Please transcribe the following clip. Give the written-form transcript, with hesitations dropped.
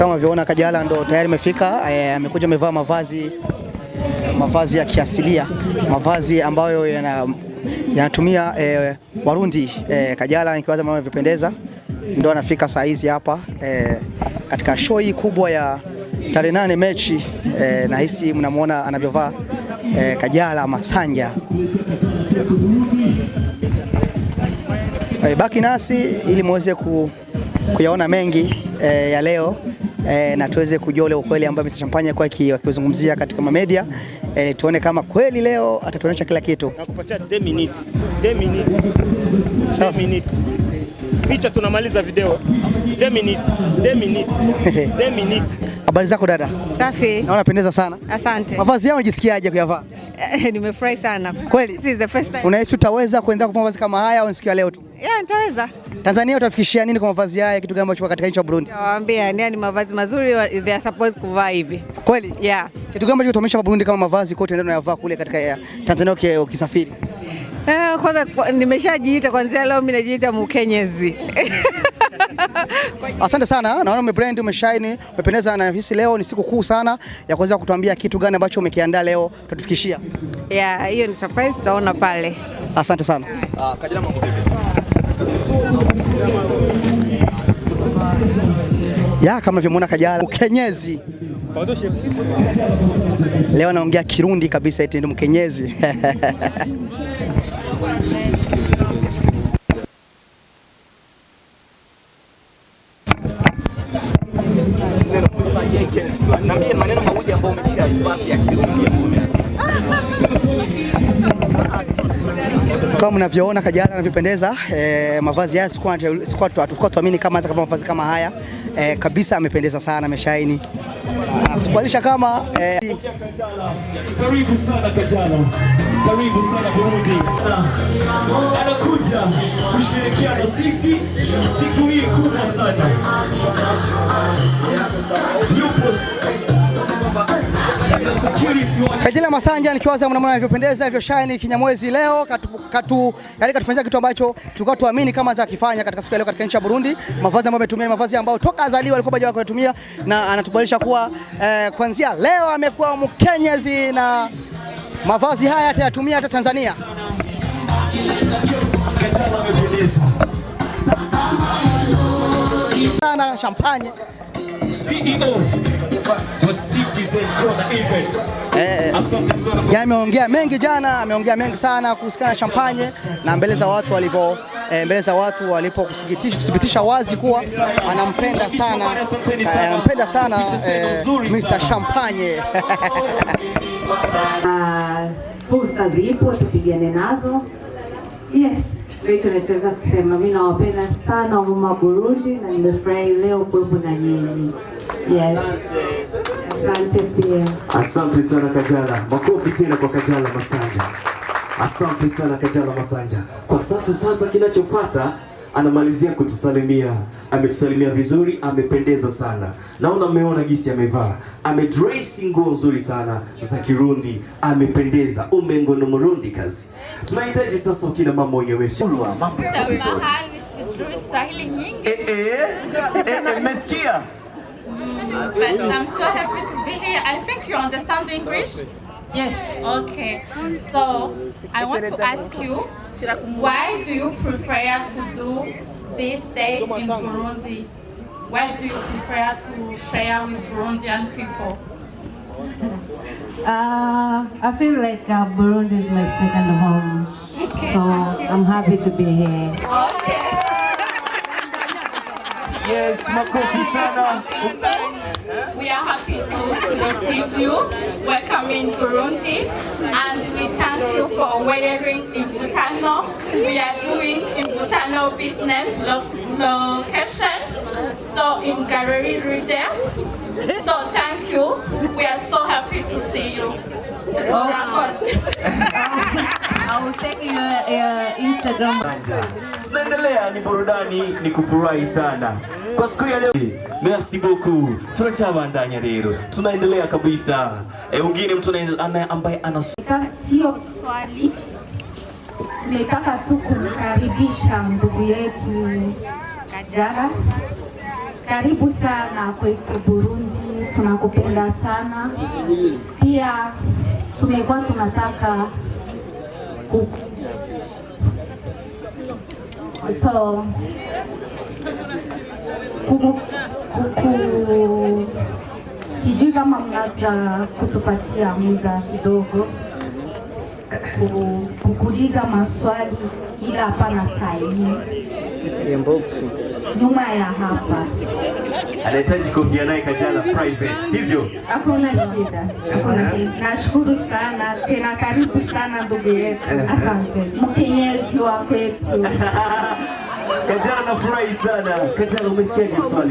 Kama viona Kajala ndo tayari amefika, amekuja amevaa mavazi ya kiasilia, mavazi ambayo yanatumia Warundi. Kajala nikiwaza mama vipendeza, ndo anafika saa hizi hapa katika show hii kubwa ya tarehe 8 mechi. Na hisi mnamuona anavyovaa Kajala Masanja. Baki nasi ili muweze kuyaona mengi ya leo, na tuweze kujua ule ukweli ambao Mr. Champagne kwa akizungumzia katika media. Tuone kama kweli leo atatuonyesha kila kitu. Nakupatia 2 minutes. 2 minutes. 2 minutes. Picha tunamaliza video. 2 minutes. 2 minutes. 2 minutes. Habari zako dada? Safi. Naona pendeza sana. Asante. Mavazi yao unajisikiaje kuyavaa? Nimefurahi sana. Kweli? This is the first time. Unahisi utaweza kuendelea kuvaa mavazi kama haya au siku ya leo tu? Yeah, nitaweza. Tanzania utafikishia nini kwa mavazi haya, kitu gani ambacho katika nchi ya Burundi? Nawaambia ni mavazi mazuri, they are supposed kuvaa hivi. Kweli? Yeah. Kitu gani ambacho utaonyesha Burundi kama mavazi kote ndio unayavaa kule katika Tanzania ukisafiri? Kwanza nimeshajiita kwanza leo mimi najiita Mukenyezi. Asante sana. Naona umebrand, umeshine, umependeza na hisi leo ni siku kuu sana ya kuweza kutuambia kitu gani ambacho umekiandaa leo utatufikishia. Yeah, hiyo ni surprise tutaona pale. Asante sana. Kajala mambo vipi? Ya kama vile Kajala Mkenyezi. Leo naongea Kirundi kabisa, eti ndo Mkenyezi. Niambie maneno mawili ambayo umeshahifadhi ya Kirundi. Kama mnavyoona Kajala anavipendeza, mavazi haya sikuwa tuamini kama anaweza kuvaa mavazi kama haya. Kabisa amependeza sana, ameshaini. Tukubalisha kama karibu sana Kajala. Karibu sana Burundi. Anakuja kushirikiana sisi siku hii kubwa sana. Kajala Masanja nikiwaza mnamwona anavyopendeza, hivyo shine kinyamwezi leo katufanyia kitu ambacho tulikuwa tuamini kama za kifanya katika siku ya leo katika nchi ya Burundi. Mavazi ambayo ametumia ni mavazi ambayo toka azaliwa alikuwa baada ya kutumia, na anatubalisha kuwa kuanzia leo amekuwa Mkenyezi na mavazi haya atayatumia hata Tanzania. Kajala amependeza. Na Champagne CEO wa Citizen Corner Events. Asante sana. Ameongea mengi jana, ameongea mengi sana kuhusiana na Champagne na mbele za watu walipokusikitisha wazi kuwa anampenda sana Mr. Champagne. Fursa zipo, tupigane nazo. Yes, ndio tunachoweza kusema. Mimi nawapenda sana mama Burundi na nimefurahi leo kuwepo na nyinyi. Yes. Asante pia. Asante sana Kajala. Makofi tena kwa Kajala Masanja. Asante sana Kajala Masanja. Kwa sasa kinachofuata anamalizia kutusalimia. Ametusalimia vizuri, amependeza sana. Naona mmeona jinsi amevaa. Amedress nguo nzuri sana za Kirundi. Amependeza. Umengo no Murundi kazi. Tunahitaji sasa ukina mama wenyewe. Mambo ya vizuri. Mmesikia? But I'm so happy to be here. I think you understand English? Yes. Okay. So I want to ask you, why do you prefer to do this day in Burundi? Why do you prefer to share with Burundian people? I feel like Burundi is my second home. Okay, so I'm happy to be here. Okay. Yes, makofi sana. We are happy to receive you. Welcome in Burundi, and we thank you for wearing Muonekano. We are doing Muonekano business location, so in Gallery Retail. So thank you. We are so happy to see you. I will take your Instagram. Tunaendelea, ni burudani, ni kufurahi sana. Kwa siku ya leo, merci beaucoup. Tunachabandanya leo. Tunaendelea kabisa. Wengine mtu ambaye Sio swali. Nimetaka tu kumkaribisha ndugu yetu Kajala. Karibu sana kwetu Burundi, tunakupenda sana. Pia tumekuwa tunataka sijui kama mnaweza kutupatia muda kidogo kukuuliza maswali, ila hapana sahihi. Inbox. Nyuma ya hapa. Anahitaji kuongea naye Kajala private, sivyo? Hakuna shida. Hakuna shida. Nashukuru sana, tena karibu sana ndugu yetu. Asante. Mkenyezi wa kwetu. Kajala nafurahi sana. Kajala umesikiaje swali?